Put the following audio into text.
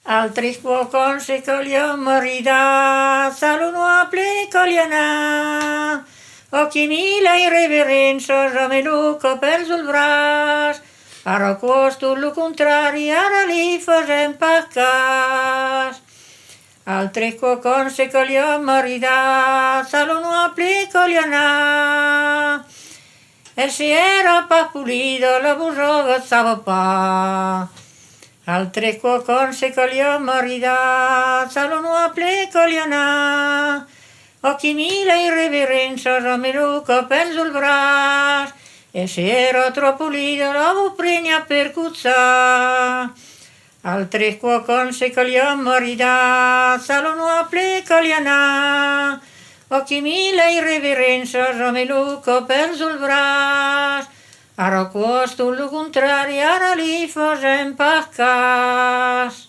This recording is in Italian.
Altri cuocon se coglion morida, saluno a plecoliana. Occhi mila irreverenza, rameluco per sul bras. Ara questo lo contrari, ara li facem paccas. Altri cuocon se coglion morida, saluno a plecoliana. E se era pa pulido, la burroga stava pa. Altre cuocon se coglion morida, saluno a plecoliana. Occhi mila irreverenza, rameluco per sul bras. E se era troppo lido, l'avevo pregna per cuzzà. Altre cuocon se coglion morida, saluno a plecoliana. Occhi mila irreverenza, rameluco per sul bras. Ara questo lo contrario, ara li facem paccas.